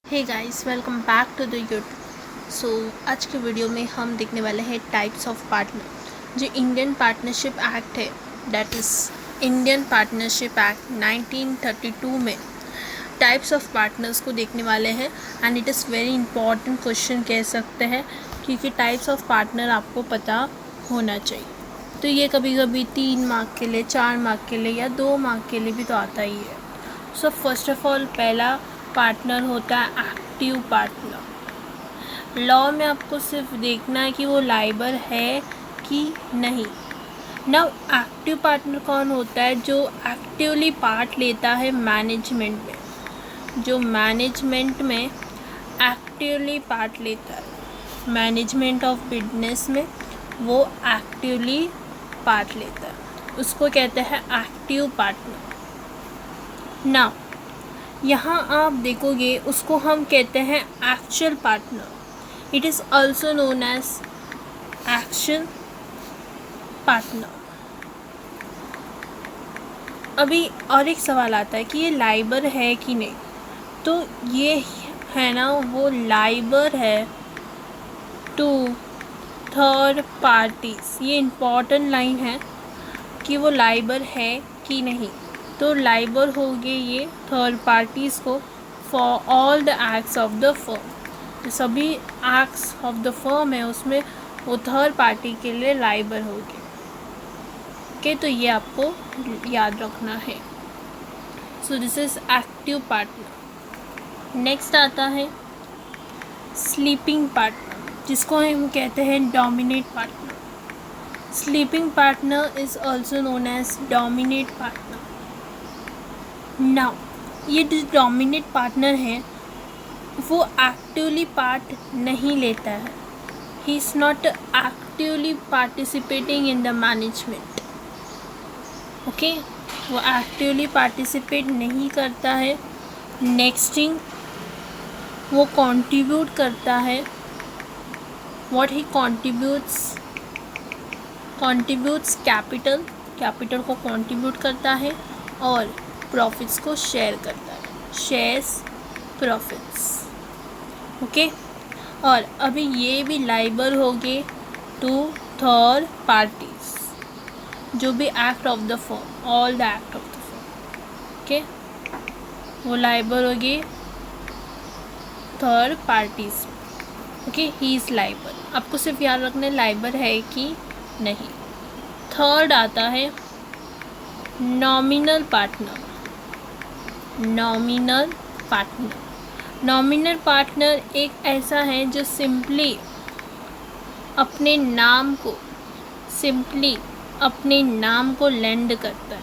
Hey guys, welcome back to the YouTube. So आज के video में हम देखने वाले हैं टाइप्स ऑफ पार्टनर। जो इंडियन पार्टनरशिप एक्ट है, that is Indian partnership act 1932 में टाइप्स ऑफ पार्टनर्स को देखने वाले हैं। And it is very important question कह सकते हैं, क्योंकि टाइप्स ऑफ पार्टनर आपको पता होना चाहिए। तो ये कभी कभी 3 मार्क के लिए, 4 मार्क के लिए या 2 मार्क के लिए भी तो आता ही है। सो फर्स्ट ऑफ ऑल पहला पार्टनर होता है एक्टिव पार्टनर। लॉ में आपको सिर्फ देखना है कि वो लाइबर है कि नहीं। नाउ एक्टिव पार्टनर कौन होता है? जो एक्टिवली पार्ट लेता है मैनेजमेंट में, जो मैनेजमेंट में एक्टिवली पार्ट लेता है, मैनेजमेंट ऑफ बिजनेस में वो एक्टिवली पार्ट लेता है, उसको कहते हैं एक्टिव पार्टनर। नाउ यहाँ आप देखोगे उसको हम कहते हैं actual partner. It is also known as action partner. अभी और एक सवाल आता है कि ये लाइबर है कि नहीं। तो ये है ना, वो लाइबर है टू थर्ड पार्टीज। ये इम्पॉर्टेंट लाइन है कि वो लाइबर है कि नहीं। तो लाइबर हो गए ये थर्ड पार्टीज़ को for all the acts of the firm. जो सभी एक्ट्स ऑफ द फर्म है उसमें वो थर्ड पार्टी के लिए लाइबर हो गए। ओके, तो ये आपको याद रखना है। So this is active partner. Next आता है स्लीपिंग पार्टनर, जिसको हम कहते हैं dominate partner. Sleeping partner is also known as dominate partner. Now ये जो डोमिनेट पार्टनर है वो एक्टिवली पार्ट नहीं लेता है। He is not actively participating in the management. Okay, वो एक्टिवली पार्टिसिपेट नहीं करता है। नेक्स्ट थिंग, वो कंट्रीब्यूट करता है। व्हाट ही कंट्रीब्यूट्स कैपिटल को कंट्रीब्यूट करता है, और प्रॉफिट्स को शेयर करता है, शेयर्स प्रॉफिट्स। ओके, और अभी ये भी लाइबर हो गए टू थर्ड पार्टीज, जो भी act of the firm, all the act of the firm. Okay, वो लाइबर हो गए third parties. Okay, he is Liber. आपको सिर्फ याद रखना है लाइबर है कि नहीं। थर्ड आता है नॉमिनल पार्टनर। नॉमिनल पार्टनर एक ऐसा है जो सिंपली अपने नाम को लेंड करता है।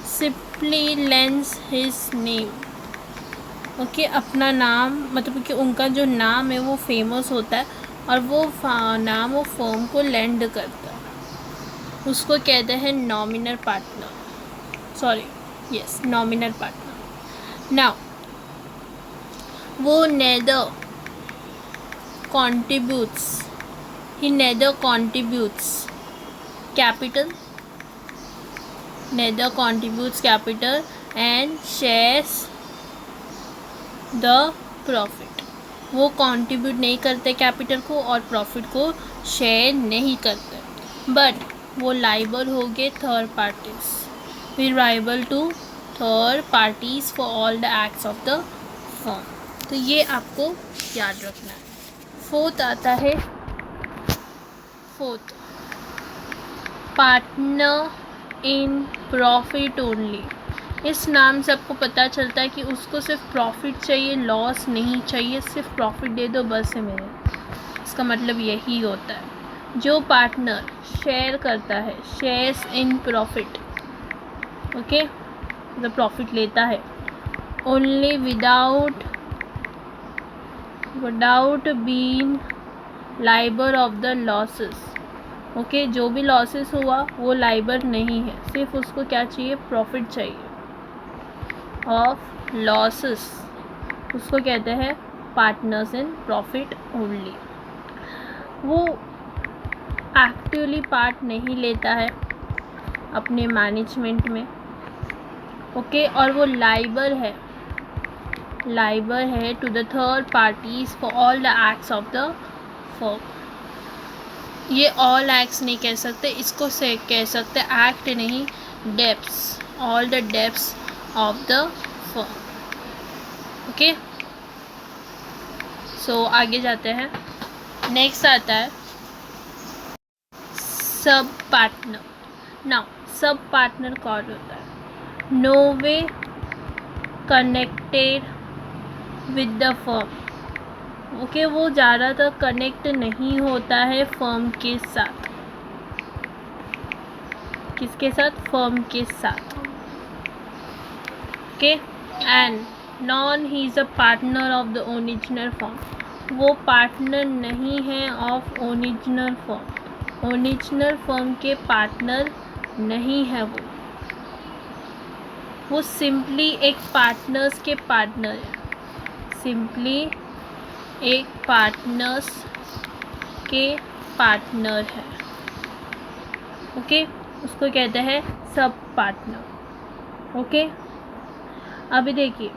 Simply lends his name. Okay, अपना नाम, मतलब कि उनका जो नाम है वो फेमस होता है और वो नाम वो फर्म को लेंड करता है, उसको कहते हैं nominal partner. Nominal partner. Now वो neither contributes capital and shares the profit। वो कंट्रीब्यूट नहीं करते कैपिटल को और प्रॉफिट को शेयर नहीं करते, बट वो लाइबल हो गए third parties. We liable to third parties for all the acts of the firm. तो ये आपको याद रखना है। फोर्थ आता है पार्टनर इन प्रॉफिट ओनली। इस नाम से आपको पता चलता है कि उसको सिर्फ प्रॉफिट चाहिए, लॉस नहीं चाहिए, सिर्फ प्रॉफिट दे दो बस है मेरे। इसका मतलब यही होता है। जो पार्टनर शेयर करता है, शेयर्स इन प्रॉफिट, ओके, मतलब प्रॉफिट लेता है, only without being Liber of the losses. Okay, जो भी लॉसेस हुआ वो लाइबर नहीं है, सिर्फ उसको क्या चाहिए? प्रॉफिट चाहिए ऑफ लॉसेस। उसको कहते हैं पार्टनर्स इन प्रॉफिट ओनली। वो एक्टिवली पार्ट नहीं लेता है अपने मैनेजमेंट में। ओके, और वो लाइबर है लाइबर है to the third parties for all the acts of the firm. ये ऑल एक्ट्स नहीं कह सकते, इसको से कह सकते एक्ट नहीं, debts, all the debts of the firm. Okay, so आगे जाते हैं। नेक्स्ट आता है sub partner. Now sub partner कौन होता है? No way connected with the firm. Okay, वो ज़्यादातर कनेक्ट नहीं होता है फर्म के साथ। किसके साथ? फर्म के साथ। Okay, and non he is a partner of the original firm. वो पार्टनर नहीं है of original firm. Original firm के पार्टनर नहीं है वो सिंपली एक पार्टनर्स के पार्टनर है। सिंपली एक पार्टनर्स के पार्टनर है। ओके, उसको कहते हैं सब पार्टनर। ओके, अभी देखिए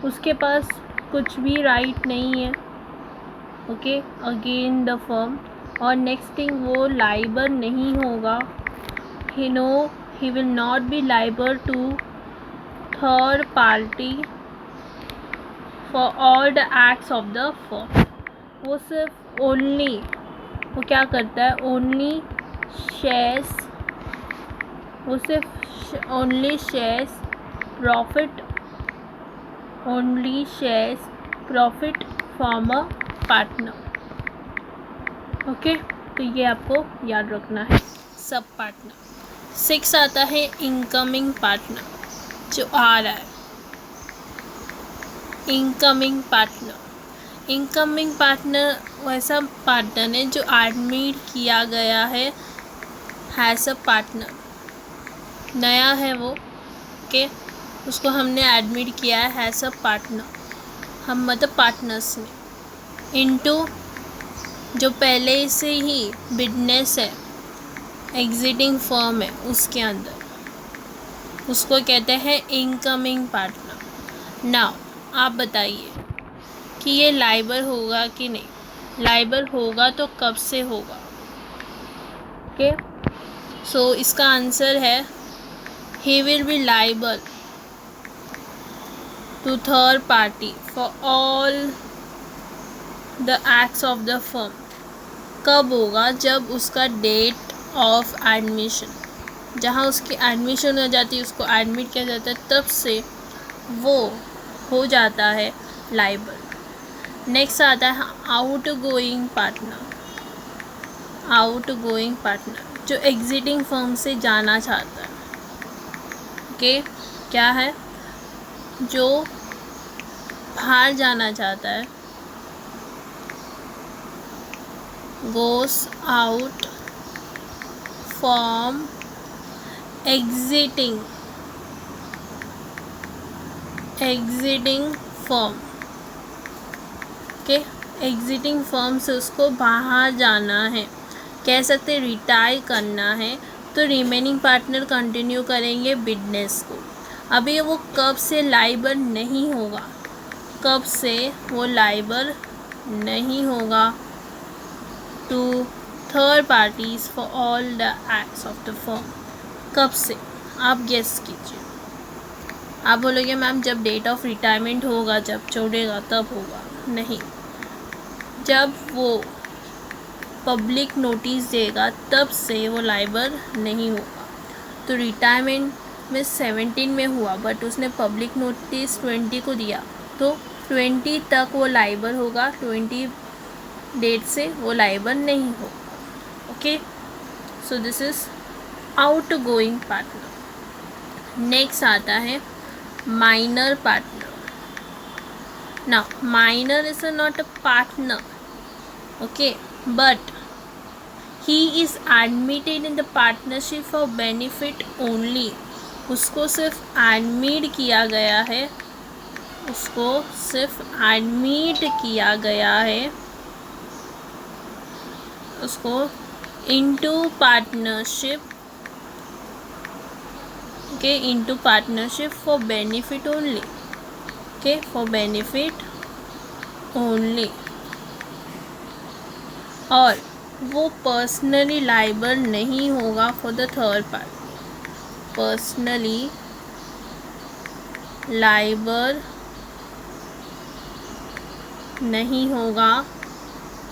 उसके पास कुछ भी राइट नहीं है। Okay, again the firm. और नेक्स्ट थिंग, वो लाइबर नहीं होगा। He will not be liable to third party for all the acts of the firm. वो सिर्फ ओनली, वो क्या करता है? ओनली शेयर्स, वो सिर्फ only shares profit, only shares profit from a partner. Okay, तो ये आपको याद रखना है सब पार्टनर। 6 आता है इनकमिंग पार्टनर, जो आ रहा है। इनकमिंग पार्टनर, इनकमिंग पार्टनर वैसा पार्टनर है जो एडमिट किया गया है हैज़ अ पार्टनर। नया है वो। ओके, उसको हमने एडमिट किया है हैज़ अ पार्टनर, हम मतलब पार्टनर्स में। इनटू जो पहले से ही बिजनेस है, एग्जिटिंग फर्म है, उसके अंदर, उसको कहते हैं इनकमिंग पार्टनर। नाउ आप बताइए कि ये लाइबर होगा कि नहीं? लाइबर होगा तो कब से होगा? ओके, सो इसका आंसर है he will be liable to third party for all the acts of the firm. कब होगा? जब उसका डेट ऑफ एडमिशन, जहाँ उसकी एडमिशन हो जाती है, उसको एडमिट किया जाता है, तब से वो हो जाता है लाइबल। नेक्स्ट आता है out going partner. Out going partner जो एग्जिटिंग फर्म से जाना चाहता है। ओके, क्या है? जो बाहर जाना चाहता है, goes out from exiting firm. Okay, exiting firm से उसको बाहर जाना है, कह सकते रिटायर करना है, तो रिमेनिंग पार्टनर कंटिन्यू करेंगे बिजनेस को। अभी वो कब से लाइबर नहीं होगा? कब से वो लाइबर नहीं होगा? To third parties for all the acts of the firm. कब से? आप गेस कीजिए। आप बोलोगे मैम जब डेट ऑफ रिटायरमेंट होगा, जब छोड़ेगा तब होगा। नहीं, जब वो पब्लिक नोटिस देगा तब से वो लाइबर नहीं होगा। तो रिटायरमेंट में 17 में हुआ, बट उसने पब्लिक नोटिस 20 को दिया, तो 20 तक वो लाइबर होगा। 20 डेट से वो लाइबर नहीं होगा। Okay, so this is out going partner. Next आता है minor partner. Now minor is not a partner, okay, but he is admitted in the partnership for benefit only. उसको सिर्फ एडमिट किया गया है, उसको सिर्फ एडमिट किया गया है, उसको into partnership, okay, into partnership for benefit only. Okay, for benefit only, और वो पर्सनली लाइबल नहीं होगा for the third party, personally liable नहीं होगा,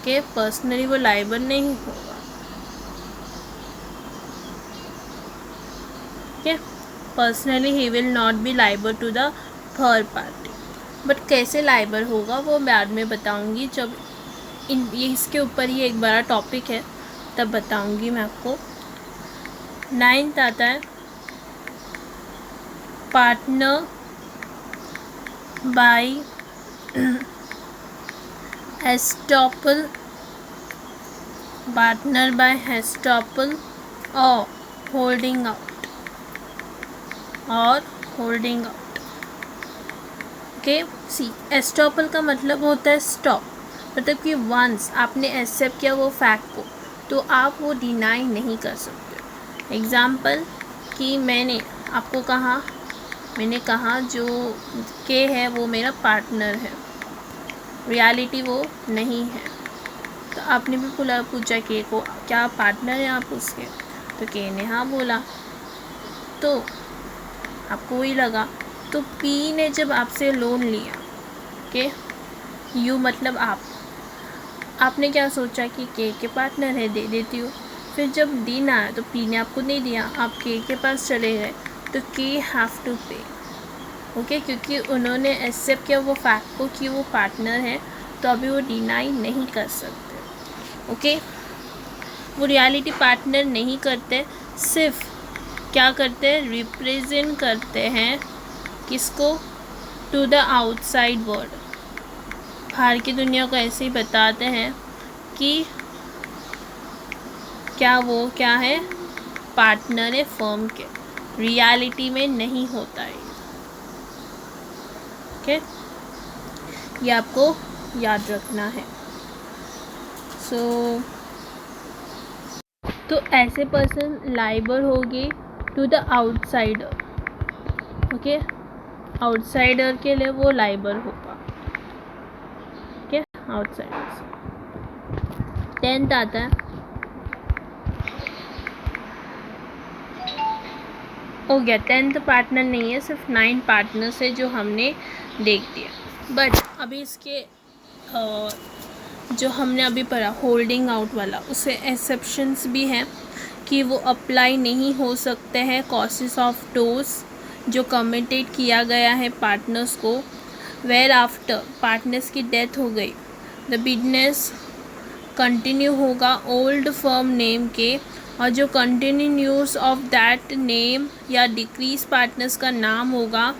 कि पर्सनली वो लाइबल नहीं होगा, okay, personally he will not be liable to the third party. But कैसे लाइबल होगा वो बाद में बताऊंगी, जब ये इसके ऊपर ही एक बड़ा टॉपिक है तब बताऊंगी मैं आपको। 9th आता है partner by estoppel, partner by estoppel और होल्डिंग आउट, ओके। सी, एस्टॉपल का मतलब होता है स्टॉप, मतलब कि वंस आपने एक्सेप्ट किया वो फैक्ट को तो आप वो डिनाई नहीं कर सकते। एग्ज़ाम्पल कि मैंने आपको कहा, जो के है वो मेरा पार्टनर है, रियलिटी वो नहीं है, तो आपने भी पूछा के को क्या पार्टनर है आप उसके, तो के ने हाँ बोला, तो आपको वही लगा। तो पी ने जब आपसे लोन लिया, के यू मतलब आपने क्या सोचा कि के पार्टनर है, दे देती हूँ। फिर जब दिन आया तो पी ने आपको नहीं दिया, आप के पास चले गए, तो के हैव टू पे, ओके, क्योंकि उन्होंने एक्सेप्ट किया वो फैक्ट को कि वो पार्टनर है, तो अभी वो डिनाई नहीं कर सकते, ओके। वो रियलिटी पार्टनर नहीं करते, सिर्फ क्या करते हैं, रिप्रेजेंट करते हैं किसको, टू द आउटसाइड वर्ल्ड, बाहर की दुनिया को ऐसे ही बताते हैं कि क्या है, पार्टनर है फर्म के, रियलिटी में नहीं होता है, ओके, ये आपको याद रखना है। तो ऐसे पर्सन लाइबल होगी to the outsider, okay, outsider के लिए वो लाइबल होगा, ओके, आउटसाइडर से। 10th आता है, हो गया 10th पार्टनर नहीं है, सिर्फ 9 पार्टनर्स है जो हमने देख दिया। बट अभी इसके जो हमने अभी पढ़ा होल्डिंग आउट वाला, उससे एक्सेप्शंस भी हैं कि वो अप्लाई नहीं हो सकते हैं कॉसेस ऑफ टोस जो कमिटेड किया गया है पार्टनर्स को, वेयर आफ्टर पार्टनर्स की डेथ हो गई द बिजनेस कंटिन्यू होगा ओल्ड फर्म नेम के, और जो कंटिन्यूस ऑफ दैट नेम या डिक्रीज पार्टनर्स का नाम होगा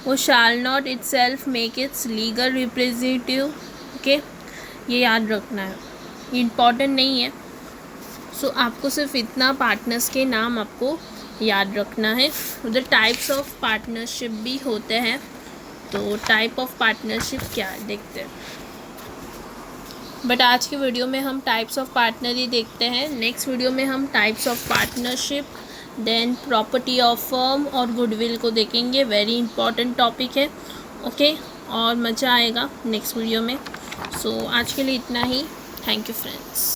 वो शाल not itself make it's legal representative, okay, ये याद रखना है, इम्पॉर्टेंट नहीं है। सो आपको सिर्फ इतना पार्टनर्स के नाम आपको याद रखना है। उधर टाइप्स ऑफ पार्टनरशिप भी होते हैं, तो टाइप ऑफ पार्टनरशिप क्या है देखते हैं। बट आज की वीडियो में हम टाइप्स ऑफ पार्टनर ही देखते हैं। नेक्स्ट वीडियो में हम types of partnership, then property of firm और गुडविल को देखेंगे। वेरी इंपॉर्टेंट टॉपिक है, ओके, और मज़ा आएगा नेक्स्ट वीडियो में। सो आज के लिए इतना ही। Thank you friends.